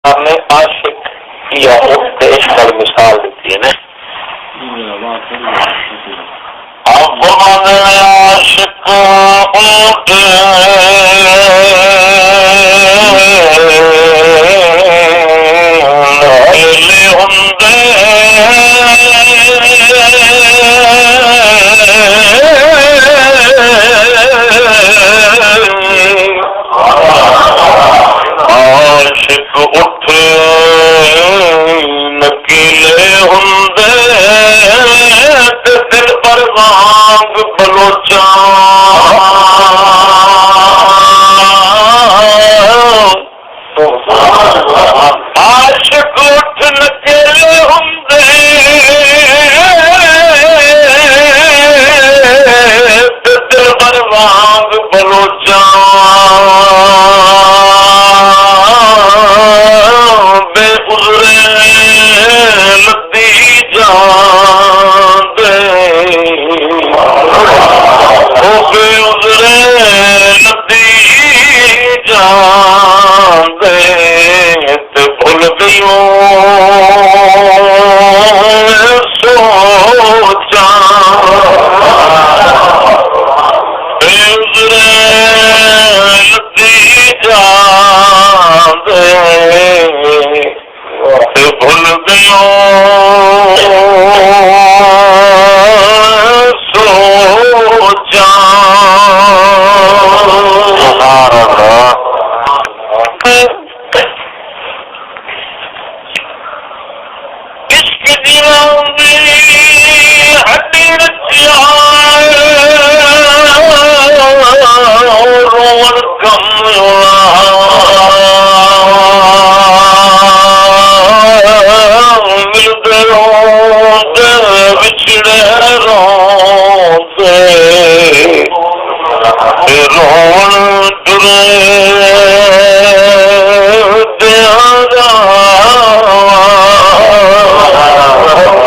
نے عاشق یا اخت عشق کی مثال دیتی ہے نا. اب عاشق اخت عاشق اٹھ نکیلے ہندے دل پر وانگ بلوچاں عاشق اٹھ نکیلے ہندے دل پر وانگ بلوچاں بے عذرے لدی جان دے او بے عذرے لدی جان دے تے بھول گئیوں سوچاں بے عذرے لدی جان دے بھول گئیوں سوچاں عشق دیاں دی ہڈی رچیا روڑ کم ملتے روندے بچھڑے روندے رون ٹرے دیاں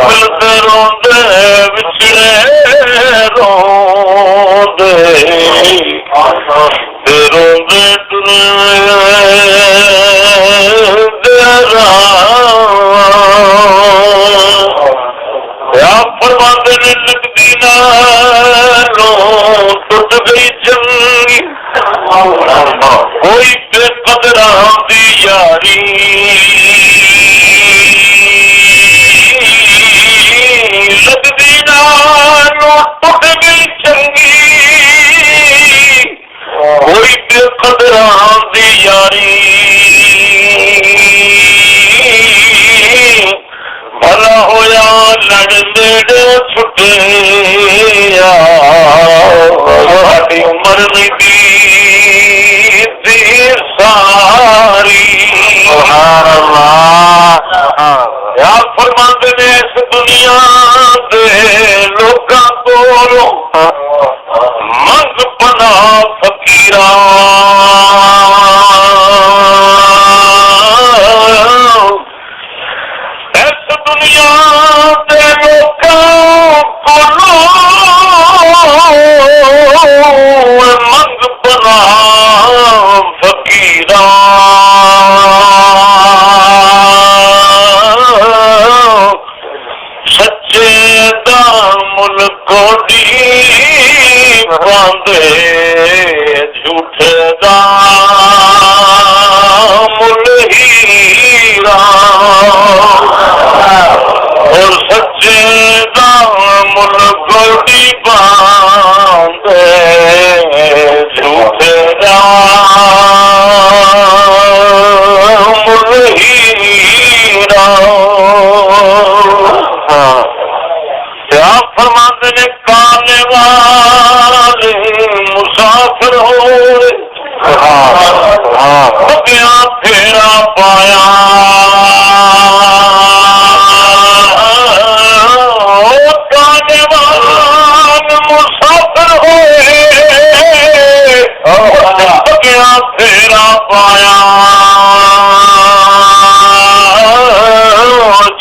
ملتے روندے بچھڑے روندے روندے ٹرے فرماندے نے لگدی نالوں ٹوٹ گئی چنگی کوئی بے قدراں دی یاری لگدی نالوں ٹوٹ گئی چنگی کوئی بے قدراں دی یاری بھلا ہویا لڑ نیڑے چھٹے ساڈی عمر نہیں دی ساری سبحان اللہ یا فرماندے نے اس دنیا دے لوکاں کولوں منگ پناہ فقیراں دنیا دے لوکاں کولوں منگ پناہ فقیراں سچے دا ملک دی باندے جھوٹے دا مل ہیراں اور سچے دام گوڑی باندھے جھوٹے دام ہیراں کیا فرماندے نے کانے والے مسافر ہوئے بگیاں پھیرا پایا مسافر ہوئے بگیاں پھیرا پایا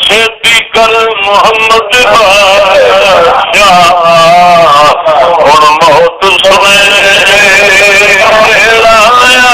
چھتی کر محمد بادشاہ اور موت سویرا آیا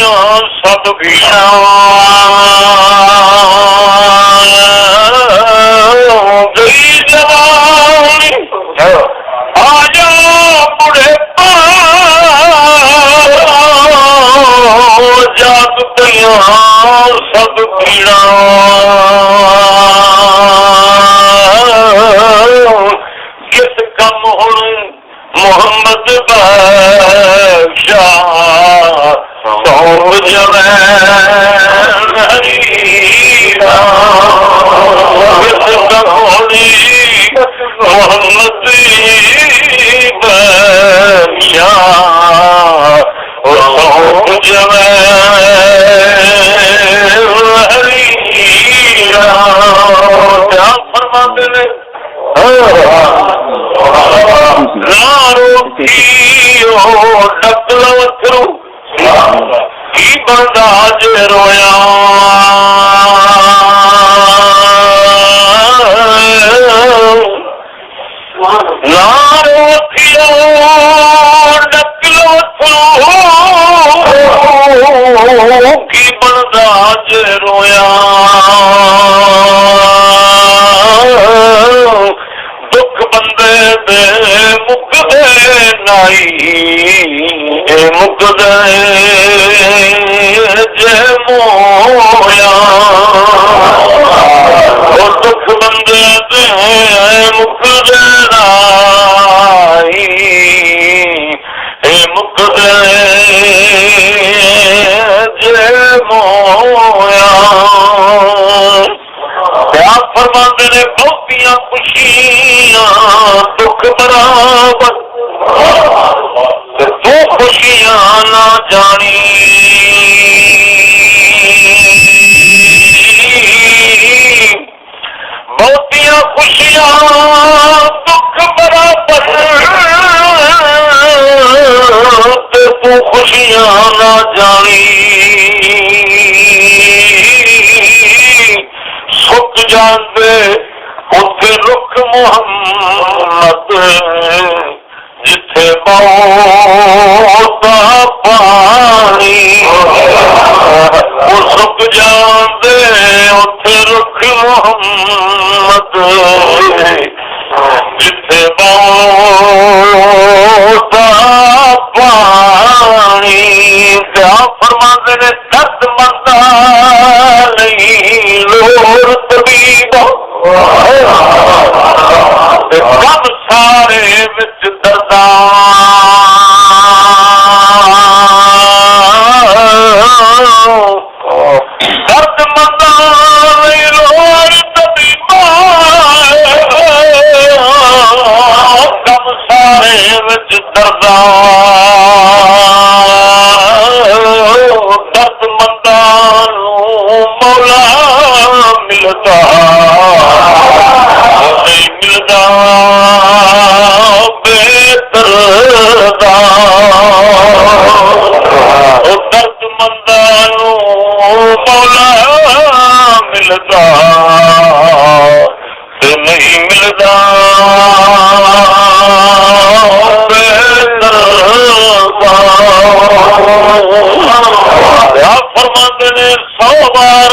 پਈਆਂ ਸਭ ਭੀੜਾਂ ਗਈ ਜਵਾਨੀ ਆ ਜਾ ਬੁੜੇ ਜਾਗ ਪਈਆਂ ਸਭ ਭੀੜਾਂ ਕਿਸ ਕੰਮ ਹੁਣ محمد بادشاہ سوم جوین حریرا کس کہونی محمد بادشاہ سوم جوین حریرا کیا فرماتے ہیں کی بندہ رویا نارو تھیو ڈکلو تھرو کی بندہ رویا دکھ بندے دے مکدے نائی اے مکدے جے مویا او دکھ بندے دے مکدے نائی اے مکدے جے مویا کیا فرماندے نے بہتیاں خوشیاں دکھ برابر تو خوشیاں نہ جانی بہتیاں خوشیاں دکھ برابر تو خوشیاں نہ جانی سک جاندے اتھے رخ محمد جتھے موت پانی وہ سک جاندے اتھے رخ محمد جتھے موت پانی کیا فرماندے نے درد مندہ نہیں لور طبیب کم سارے وچ درد مندہ نہیں لور طبیب کم سارے وچ درد مندہ مولا ملتا نہیں ملتا بہتر درد مندہ مولا ملتا نہیں ملتا فرماتے نے 100 بار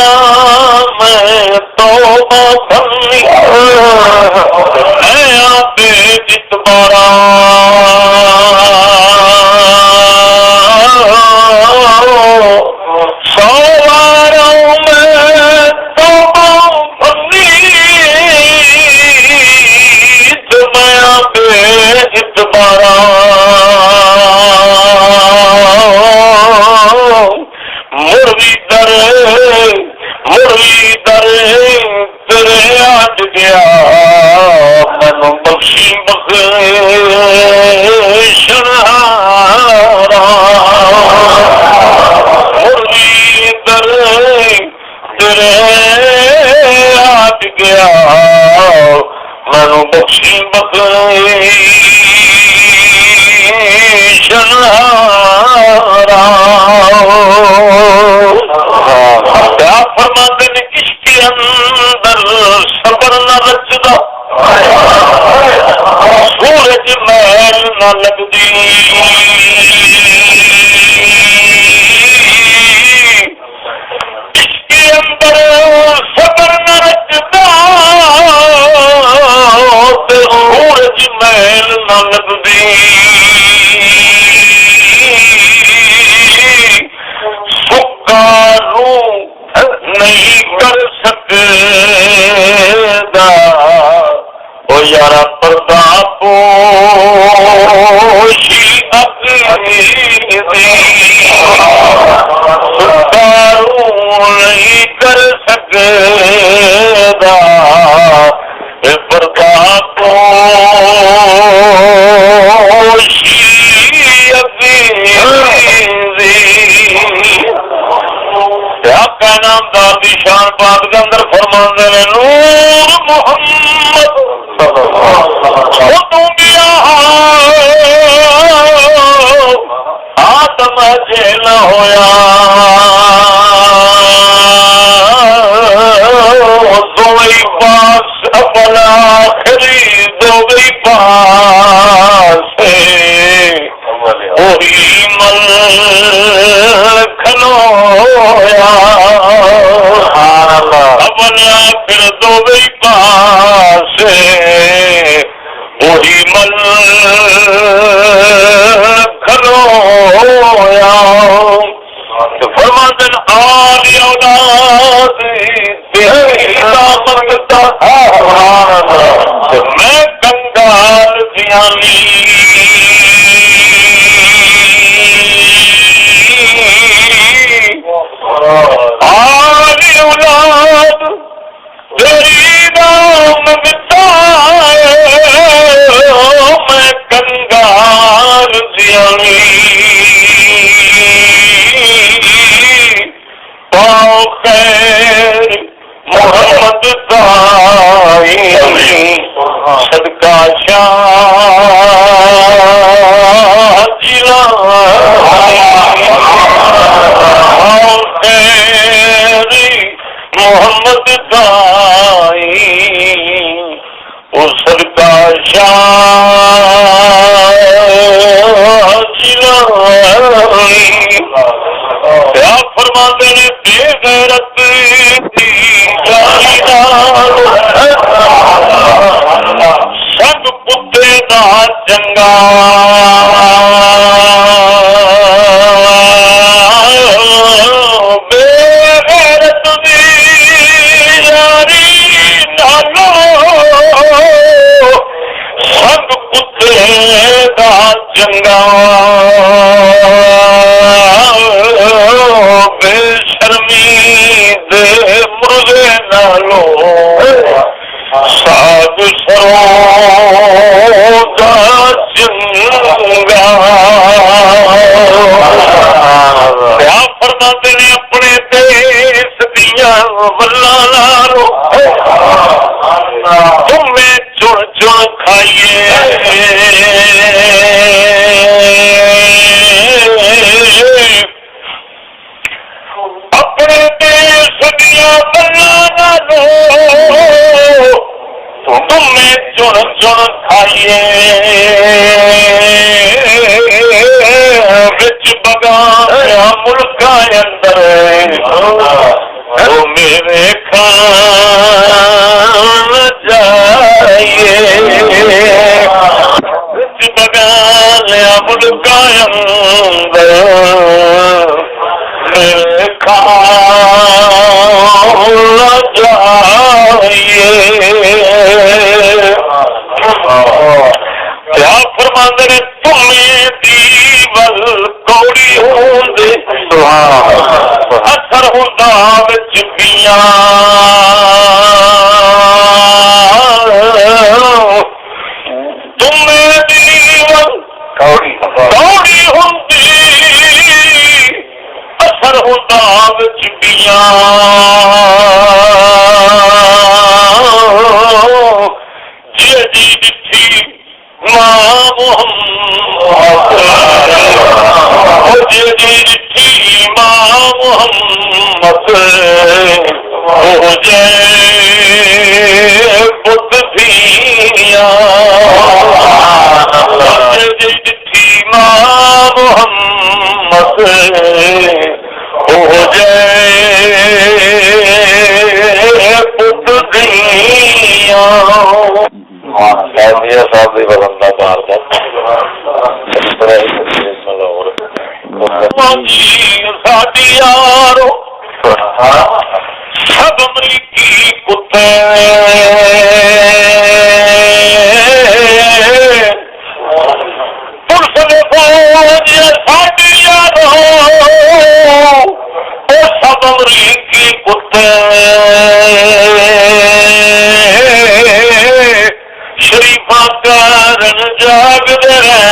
میں توبہ بھرنی میں آپ جت بارا 100 بار میں توبہ بھرنی تو میں آپ جت بارا مروی در تیرے آج گیا منو بخشی بخشنہارا مروی در تیرے آج گیا منو بخشی بخشنہارا کیا فرماتے نے اس کے اندر صبر نہ رچدا سورج محل نہ لگدی یارا پردہ پوشی ستاروں نہیں کر سکتا پردہ پوشی کیا نام دار دی شان پاک کے اندر فرماندے نے نور محمد دنیا آدم جیل ہویا دوئی پاس اپنا آخری دوئی پاس وہی ملکن ہویا اپنا آخر دوئی پاس وہی ملکن ہویا فرماندن آلی اولاد منگتا میں کنگال دیانی آلی اولاد تیری نام منگتا میں کنگال دیانی پاؤ خیر محمد دائی صدقہ شاہ جلانی پاؤ خیر محمد دائی وہ صدقہ شاہ جلانی کیا فرماتے ہیں بے غیرت دی سنگ کتے دا چنگا بے غیرت دی یاری نالو سنگ کتے دا چنگا بے شرمی دے مرغے نالو ساگ سروں دا چنگا کیا فرماتے نے اپنے دیس دیا ولاں نالو تمہیں چن چن کھائیے اپنے دیش دیا ولاں نالو تمہیں چن چن کھائیے بچ بگایا ملکا اندر وہ میرے کھان جائیے بچ بگایا ملکا اندر میرے کھان جائیے کیا فرماندے نے تمہیں دیول کوڑی ہوندے اثر ہوندا وچ پیاں تمہیں دیول کوڑی ہوندی اثر ہوندا وچ پیاں جی دھی ماں محمد جی دھی ماں محمد ہو جائے بت دھیاں جی دھی ماں محمد ہو جائے بت دھیاں صاحب بھی بلندہ بار یارو سب امریکی کتے شریفاں کارن جاگدے رہن